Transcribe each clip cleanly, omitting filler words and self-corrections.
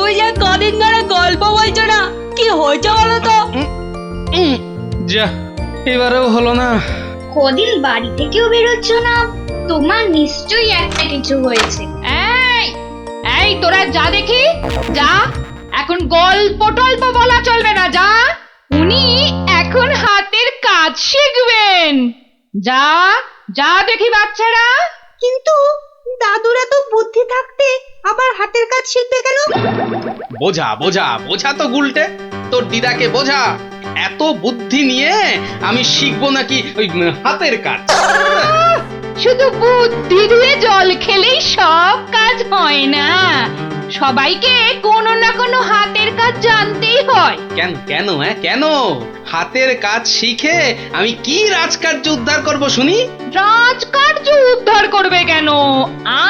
তুমি যে কদিন ধরে গল্প বলছো না, কি হয়েছে বলো তো? যা, এবারেও হলো না। কদিন বাড়ি থেকেও বেরোচ্ছ না, তোমার নিশ্চয়ই একটা কিছু হয়েছে। এই এই তোরা যা দেখি, যা। এখন গল্প টল্প বলা চলবে না, যা। উনি এখন হাতের কাজ শিখবেন। যা যা দেখি বাচ্চারা। কিন্তু দাদুরা তো বুদ্ধি থাকতে আবার হাতের কাজ শিখবে কেন? বোঝা বোঝা বোঝা তো গুলটে, তোর দিদাকে বোঝা। এত বুদ্ধি নিয়ে আমি শিখবো নাকি ওই হাতের কাজ? শুধু বুদ্ধি দিয়ে জল খেলেই সব কাজ হয় না, সবাইকে কোনো না কোনো হাতের কাজ জানতেই হয়। কেন কেন কেন? হাতের কাজ শিখে আমি কি রাজকার্য উদ্ধার করব শুনি? রাজকার্য উদ্ধার করবে কেন,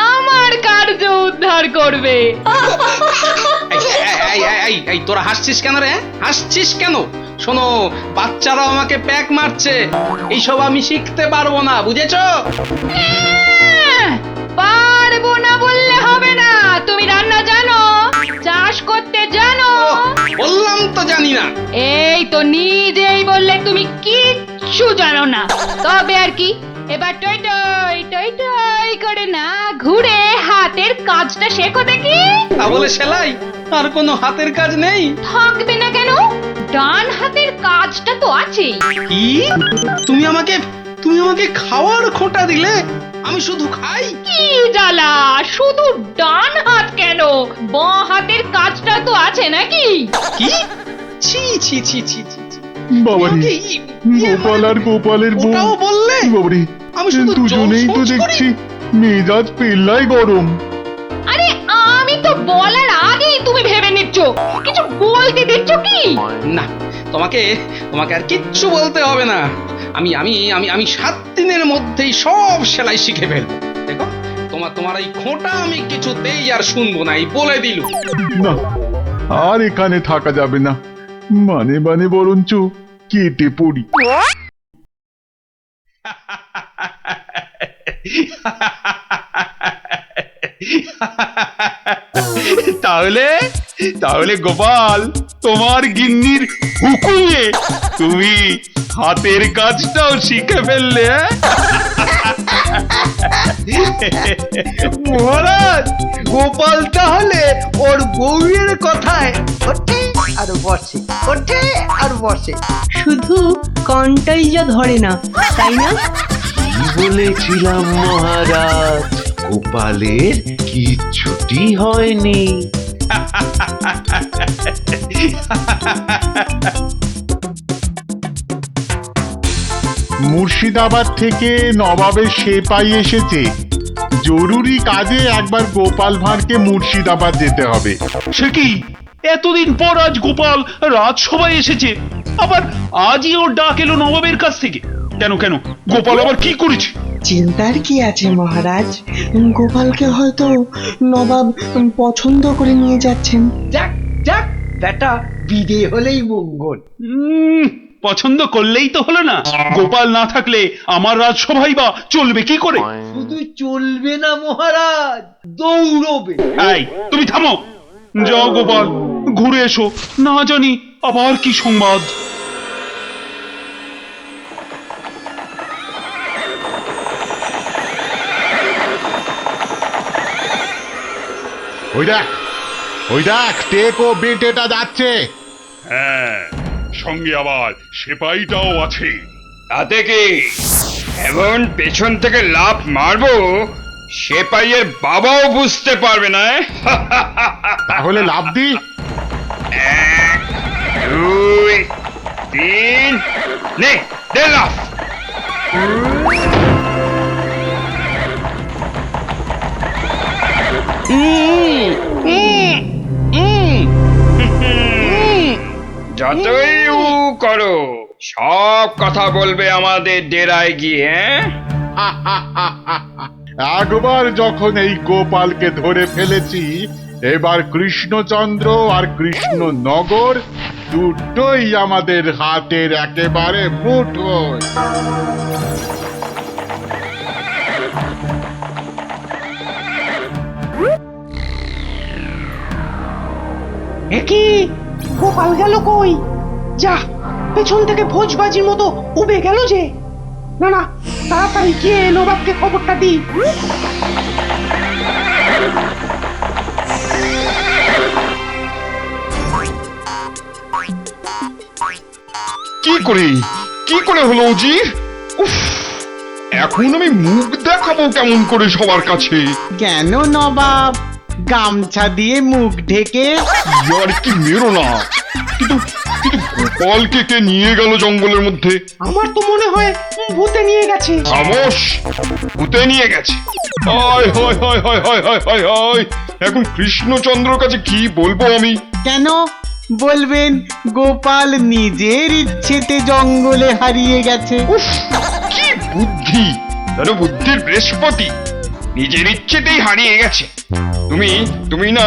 আমার কার্য উদ্ধার করবে। এই তোরা হাসছিস কেন রে? হাসছিস কেন? শোনো, বাচ্চারাও আমাকে প্যাক মারছে, এইসব আমি শিখতে পারবো না, বুঝেছো? পারবো না বললে হবে না। তুমি রান্না জানো, চাষ করতে জানো? বললাম তো জানি না। এই তো নিজেই বললে তুমি কিচ্ছু জানো না। তবে আর কি, এবার টই টই টই টই করে না ঘুরে হাতের কাজটা শেখো দেখি। তা বলে সেলাই? আর কোনো হাতের কাজ নেই? থাকবে না কেন, ডান হাতের কাজটা তো আছেই। কি? তুমি আমাকে খাওয়ার খোঁটা দিলে? আমি শুধু খাই? কি জ্বালা, শুধু ডান হাত কেন, বাঁ হাতের কাজটা তো আছে নাকি? কি? ছি ছি ছি ছি ছি ছি। বাবারে, গোপাল আর গোপালের বউ। ওটাও বললে? বাবারে, আমি শুধু দুজনেই তো জোর সোচ করি। দেখছি মেজাজ পেল্লাই গরম। আরে আমি তো বলার আগেই তুমি ভেবে নিচ্ছ, কিছু বলতে দিচ্ছ কি? না, তোমাকে আর কিচ্ছু বলতে হবে না। আমি আমি আমি আমি 7 দিনের মধ্যেই সব সেলাই শিখে ফেলবো। দেখো, তোমার এই খোঁটা আমি কিছুতেই আর শুনবো না, এই বলে দিলু। না, আর এখানে থাকা যাবে না, মানে মানে বরঞ্চ কেটে পড়ি। তাহলে গোপাল, তোমার গিন্নির হুকুমে তুমি হাতের কাজটাও শিখে ফেললে? মহারাজ, গোপাল তাহলে ওর বউয়ের কথায় ওঠে আর বসে, ওঠে আর বসে। শুধু কনটাই যা ধরে না, তাই না? কি বলেছিলাম মহারাজ, গোপালের কিচ্ছুটি হয়নি। মুর্শিদাবাদ থেকে নবাবের সেপাই এসেছে, জরুরি কাজে একবার গোপাল ভাঁড়কে মুর্শিদাবাদ যেতে হবে। সে কি, এতদিন পর আজ গোপাল রাজসভায় এসেছে, আবার আজই ওর ডাক এলো নবাবের কাছ থেকে? কেন কেন, গোপাল আবার কি করেছে? চিন্তার কি আছে মহারাজ, গোপালকে হয়তো নবাব পছন্দ করে নিয়ে যাচ্ছেন। যাক যাক, বেটা বিদে হলেই মঙ্গল। পছন্দ করলেই তো হলো না, গোপাল না থাকলে আমার রাজসভাই বা চলবে কি করে? শুধু চলবে না মহারাজ, দৌড়বে। এই, তুমি থামো। যাও গোপাল, ঘুরে এসো, না জানি আবার কি সংবাদ। ওই দেখ টেক ও বেটেটা যাচ্ছে। হ্যাঁ, সঙ্গে আবার সেপাইটাও আছে। তাতে কি, এমন পেছন থেকে লাফ মারবো সেপাইয়ের বাবাও বুঝতে পারবে না। তাহলে লাফ দি। 1, 2, 3, নে দে লাফ। যতই উ করো, সব কথা বলবে আমাদের ডেরায় গিয়ে। একবার যখন এই গোপালকে ধরে ফেলেছি, এবার কৃষ্ণচন্দ্র আর কৃষ্ণনগর দুটোই আমাদের হাতের একেবারে মুঠোয়। একি গোপাল গেল কই? যা, পেছন থেকে ভোজবাজির মতো উবে গেল যে। না না, তাড়াতাড়ি গিয়ে নবাবকে খবরটা দিই। কি করে হলো উজির? উফ, এখন আমি মুখ দেখাবো কেমন করে সবার কাছে? কেন নবাব, গামছা দিয়ে মুখ ঢেকে? আর কি মেরো না। কিন্তু কিন্তু গোপালকে কে নিয়ে গেল জঙ্গলের মধ্যে? আমার তো মনে হয় ভূতে নিয়ে গেছে। খামোশ, ভূতে নিয়ে গেছে। হায় হায় হায় হায় হায় হায় হায় হায়, এখন কৃষ্ণচন্দ্রর কাছে কি বলবো আমি? কেন বলবেন গোপাল নিজের ইচ্ছেতে জঙ্গলে হারিয়ে গেছে? উফ, কি বুদ্ধি! যেন বুদ্ধির বৃহস্পতি, নিজের ইচ্ছেতেই হারিয়ে গেছে। তুমি না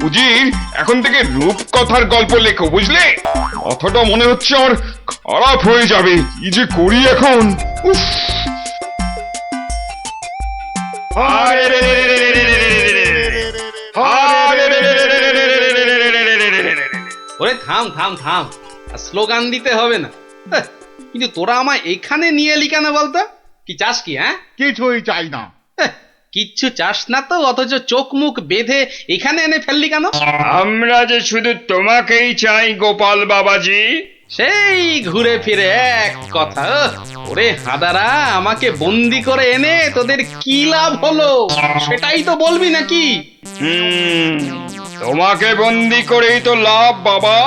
উজির, এখন থেকে রূপকথার গল্প লেখো, বুঝলে? কথাটা মনে হচ্ছে আমার খারাপ হয়ে যাবে। কি যে করি এখন! উফ! ওরে থাম থাম থাম, আর স্লোগান দিতে হবে না। হ্যাঁ, কিন্তু তোরা আমায় এখানে নিয়ে এলি কেন বলতো? কি চাস কি? হ্যাঁ, কিছুই চাই না। হ্যাঁ, কিচ্ছু চাস না তো, অথচ চোখ মুখ বেঁধে এখানে এনে ফেললি কেন? আমরা যে শুধু তোমাকেই চাই গোপাল বাবাজি। সেই ঘুরে ফিরে এক কথা। ওরে হাদারা, আমাকে বন্দি করে এনে তোদের কি লাভ হলো সেটাই তো বলবি নাকি? তোমাকে বন্দি করেই তো লাভ বাবা।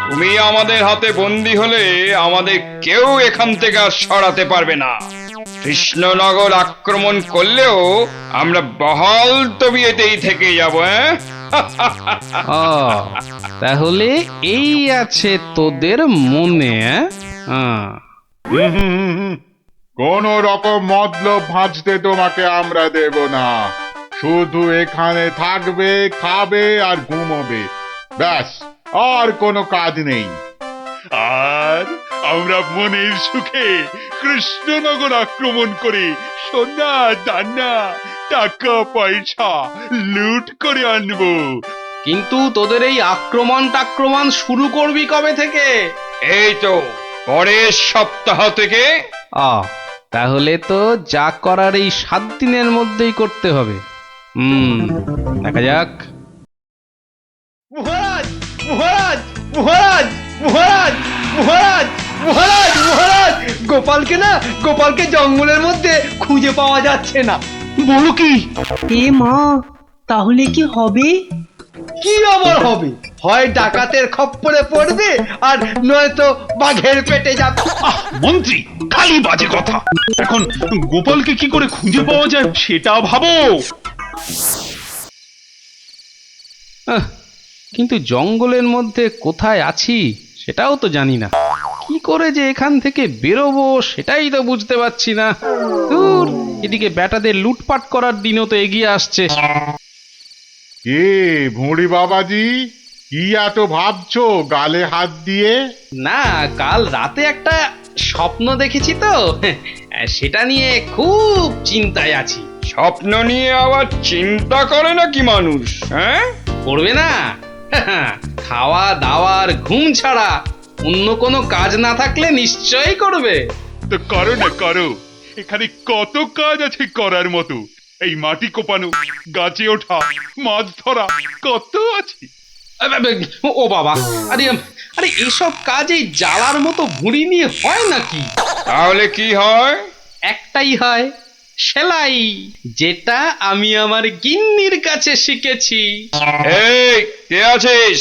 তুমি আমাদের হাতে বন্দি হলে আমাদের কেউ এখান থেকে আর সরাতে পারবে না। কৃষ্ণনগর আক্রমণ করলেও আমরা বহাল তবিয়েতেই থেকে যাব। ও, তাহলে এই আছে তোদের মনে? কোন রকম মতলব ভাঁজতে তোমাকে আমরা দেব না। শুধু এখানে থাকবে, খাবে আর ঘুমোবে, ব্যাস, আর কোনো কাজ নেই। আর আমরা মনের সুখে কৃষ্ণনগর আক্রমণ করে সোনা দানা টাকা পয়সা লুট করে আনবো। কিন্তু তোদের এই আক্রমণ শুরু করবি কবে থেকে? এই তো পরের সপ্তাহ থেকে। তাহলে তো যা করার এই 7 দিনের মধ্যেই করতে হবে। দেখা যাক। মহারাজ মহারাজ মহারাজ মহারাজ মহারাজ মহারাজ মহারাজ, গোপালকে জঙ্গলের মধ্যে খুঁজে পাওয়া যাচ্ছে না। বলো কি? এ মা, তাহলে কি হবে? কি আবার হবে? হয় ডাকাতের খপ্পরে পড়বে, আর নয়তো বাঘের পেটে যাবে। মন্ত্রী, খালি বাজে কথা। এখন গোপালকে কি করে খুঁজে পাওয়া যায় সেটা ভাবো। কিন্তু জঙ্গলের মধ্যে কোথায় আছি সেটাও তো জানি না। কি করে যে এখান থেকে বেরোবো সেটাই তো বুঝতে পারছি না। দূর, এদিকে ব্যাটাদের লুটপাট করার দিনও তো এগিয়ে আসছে। কে ভুঁড়ি বাবাজি, কি এত ভাবছো গালে হাত দিয়ে? না, কাল রাতে একটা স্বপ্ন দেখেছি তো, সেটা নিয়ে খুব চিন্তায় আছি। স্বপ্ন নিয়ে আবার চিন্তা করে নাকি মানুষ? হ্যাঁ, করবে না? খাওয়া দাওয়ার ঘুম ছাড়া অন্য কোনো কাজ না থাকলে নিশ্চয়ই করবে। তো করো না, করো। এখানে কত কাজ আছে করার মতো। এই মাটি কোপানো, গাছে ওঠা, মাছ ধরা, কত আছে। ও বাবা, আরে আরে এসব কাজ এই জ্বালার মতো ভুঁড়ি নিয়ে হয় নাকি? তাহলে কি হয়? একটাই হয়, সেলাই, যেটা আমি আমার গিন্নির কাছে শিখেছি। এই কে আছিস?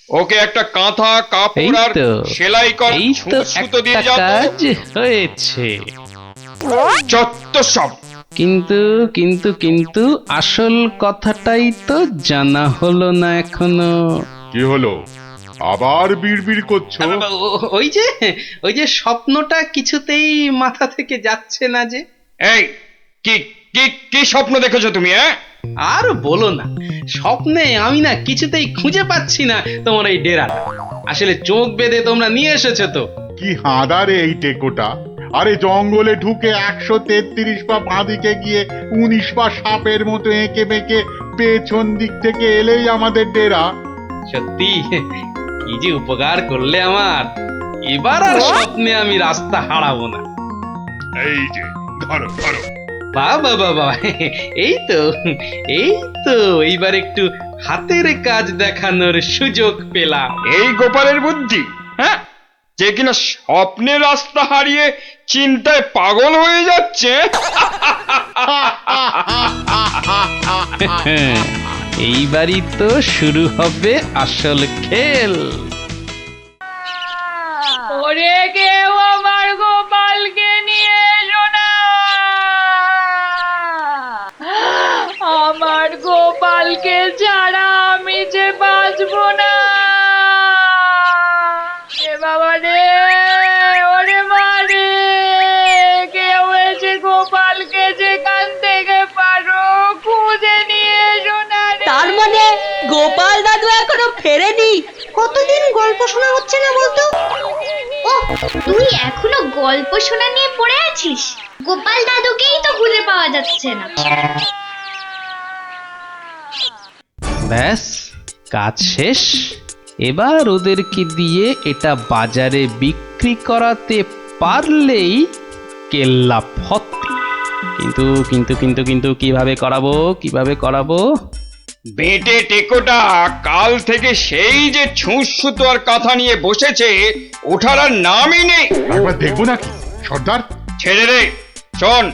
ওকে একটা কাঁথা কাপড় আর সেলাই কর, সুতো দিয়ে যাও। কাজ হয়েছে। যত সব। কিন্তু কিন্তু কিন্তু আসল কথাটাই তো জানা হলো না এখনো। কি হলো? আবার বিড়বিড় করছো? ওই যে স্বপ্নটা কিছুতেই মাথা থেকে যাচ্ছে না যে। এই কি কি কি স্বপ্ন দেখেছো তুমি? আর বলো না, স্বপ্নে আমি না কিছুতেই খুঁজে পাচ্ছি না তোমার এই ডেরাটা। আসলে চোখ বেঁধে তোমরা নিয়ে এসেছো তো। কি হাঁদারে এই টেকোটা! আরে জঙ্গলে ঢুকে 133 পা বাঁদিকে গিয়ে 19 পা সাপের মতো এঁকে বেঁকে পেছন দিক থেকে এলেই আমাদের ডেরা। সত্যি কি যে উপকার করলে আমার, এবার আর স্বপ্নে আমি রাস্তা হারাবো না। এই যে ধরো ধরো। বাবা বাবা, এই তো এইবার একটু হাতের কাজ দেখানোর সুযোগ পেলাম। এই গোপালের বুদ্ধি, হ্যাঁ, যে কিনা স্বপ্নে রাস্তা হারিয়ে চিন্তায় পাগল হয়ে যাচ্ছে। এইবারই তো শুরু হবে আসল খেল। ওরে কেউ আমার গোপালকে নিয়ে এসো না, আমার গোপালকে ছাড়া আমি যে বাঁচবো না। এ বাবা রে, ওরে মা রে, কেউ এসে গোপালকে যেখান থেকে পারো খুঁজে নিয়ে এসো না রে। তার মানে গোপাল দাদু এখনো ফেরেনি? কতদিন গল্প শোনা হচ্ছে না বলতো? ও, তুই এখনো গল্প শোনা নিয়ে পড়ে আছিস? গোপাল দাদুকেই তো খুঁজে পাওয়া যাচ্ছে না। ব্যাস, কাজ শেষ। এবার ওদেরকে দিয়ে এটা বাজারে বিক্রি করাতে পারলেই কেল্লা ফতে। কিন্তু কিন্তু কিন্তু কিন্তু কিভাবে করাবো? বেটে টেকোটা কাল থেকে সেই যে ছুঁচ সুতো আর কাঁথা নিয়ে বসেছে, ওঠার আর নামই নেই। একবার দেখবো নাকি সর্দার? ছেড়ে রে, শোন,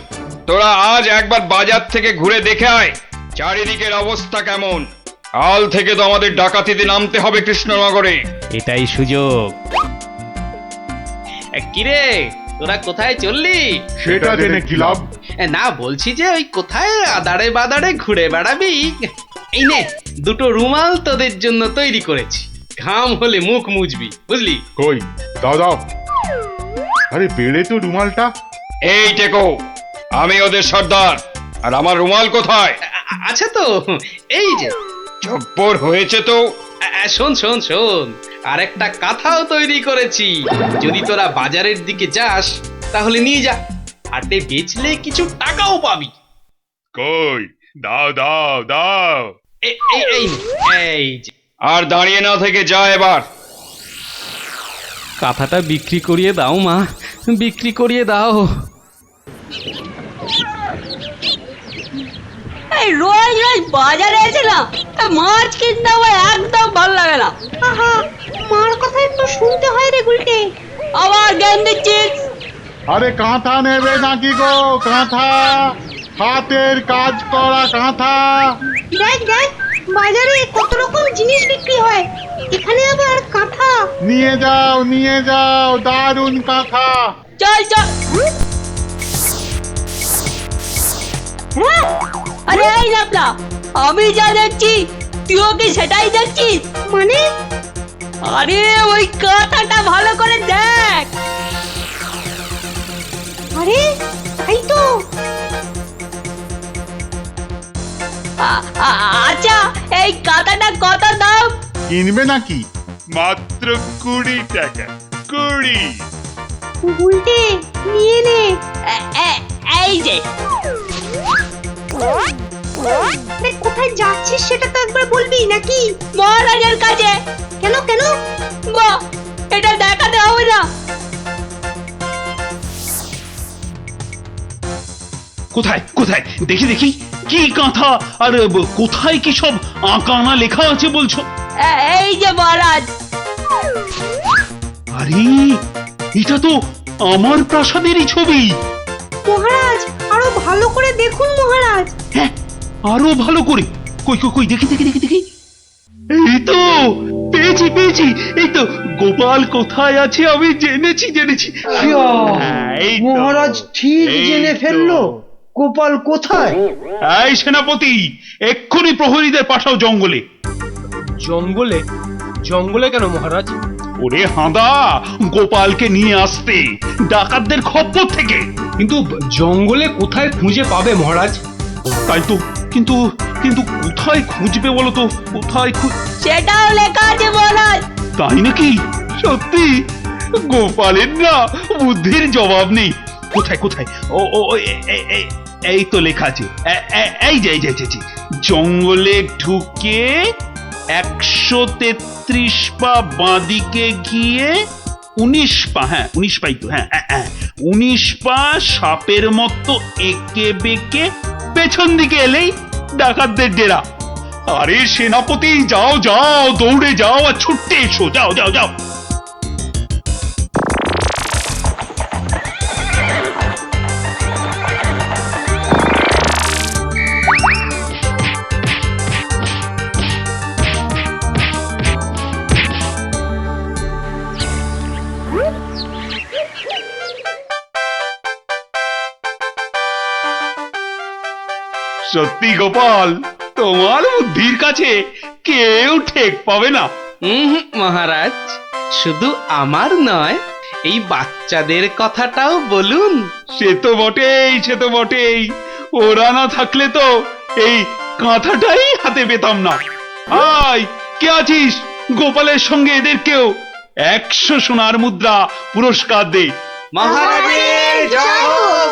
তোরা আজ একবার বাজার থেকে ঘুরে দেখে আয় চারিদিকের অবস্থা কেমন। কাল থেকে তো আমাদের ডাকাতিতে নামতে হবে কৃষ্ণনগরে। এটাই সুযোগ। কিরে, তোরা কোথায় চললি? সেটা জেনে কি লাভ? না, বলছি যে ওই কোথায় আদারে বাদারে ঘুরে বেড়াবি। এই নে, দুটো রুমাল তোদের জন্য তৈরি করেছি, ঘাম হলে মুখ মুছবি, বুঝলি? কই দাও দাও। আরে বেড়ে তো রুমালটা। এই টেকো, আমি ওদের সর্দার, আর আমার রুমাল কোথায়? আচ্ছা তো, এই যে। জব্বর হয়েছে তো। শোন, আর একটা কাঁথাও তৈরি করেছি। যদি তোরা বাজারের দিকে যাস তাহলে নিয়ে যা, হাটে বেচলে কিছু টাকাও পাবি। কই দাও দাও দাও। এই যে। আর দাঁড়িয়ে না থেকে যা এবার। কাঁথাটা বিক্রি করিয়ে দাও মা, বিক্রি করিয়ে দাও। এই রোজ রোজ বাজারে এসে না মাছ কিনতে আমার একদম ভালো লাগে না। আহা, মার কথা একটু শুনতে হয় রে গুলটে। আবার জ্ঞান দিচ্ছিস? আরে কাঁথা নেবে নাকি গো? কাঁথা, হাতের কাজ করা কাঁথা। দেখ বাজারে কত রকম জিনিস বিক্রি হয়, এখানে আবার কাঁথা। নিয়ে যাও দারুণ কাঁথা। চল। হ্যাঁ, আরে এই না, আমি যা দেখছি তুইও কি সেটাই দেখছিস? মানে? আরে ওই কাঁথাটা ভালো করে দেখ। আরে তাই তো। আচ্ছা, এই কাঁথাটা কত দাম? কিনবে নাকি? মাত্র 20 টাকা। 20। গুলটে নিয়ে নে। এই যে। কোথায় যাচ্ছিস সেটা তো একবার বলবি নাকি? মহারাজের কাছে। কেন? বাহ, এটা দেখাতে হবে না? কোথায় দেখি কি কাঁথা, আর কোথায় কি সব আঁকানা লেখা আছে বলছো? এই যে মহারাজ। আরে এটা তো আমার প্রাসাদেরই ছবি। মহারাজ, আরো ভালো করে দেখুন মহারাজ। হ্যাঁ, আরো ভালো করে। কই দেখি। এই তো পেয়েছি। এই তো গোপাল কোথায় আছে আমি জেনেছি। এই তো, মহারাজ ঠিক এই জেনে তো। ফেললো গোপাল কোথায়। এই সেনাপতি, এক্ষুনি প্রহরীদের পাঠাও জঙ্গলে। জঙ্গলে কেন মহারাজ? ওরে হাঁদা, গোপালকে নিয়ে আসতে ডাকাতদের খপ্পর থেকে। কিন্তু জঙ্গলে কোথায় খুঁজে পাবে মহারাজ? তাই তো, কিন্তু কোথায় খুঁজবে বলো তো? সেটাও লেখা আছে মহারাজ। তাই নাকি? সত্যি? গোপালের না বুদ্ধির জবাব নেই। কোথায়? এই তো লেখা আছে। এই যে জঙ্গলে ঢুকে 133 পা বাঁদিকে গিয়ে 19 পা, হ্যাঁ 19 পাই তো, হ্যাঁ 19 পা সাপের মতো এঁকে বেঁকে পেছন দিকে এলেই ডাকাতদের ডেরা। আরে সেনাপতি, যাও যাও, দৌড়ে যাও আর ছুটতে এসো, যাও যাও যাও। সত্যি গোপাল, তোমার বুদ্ধির কাছে কেউ ঠেক পাবে না। মহারাজ, শুধু আমার নয়, এই বাচ্চাদের কথাটাও বলুন। সে তো বটেই, সে তো বটেই। ওরা না থাকলে তো এই কাঁথাটাই হাতে পেতাম না। আয়, কে আছিস? গোপালের সঙ্গে এদেরকেও 100 সোনার মুদ্রা পুরস্কার দে। মহারাজের জয় হোক।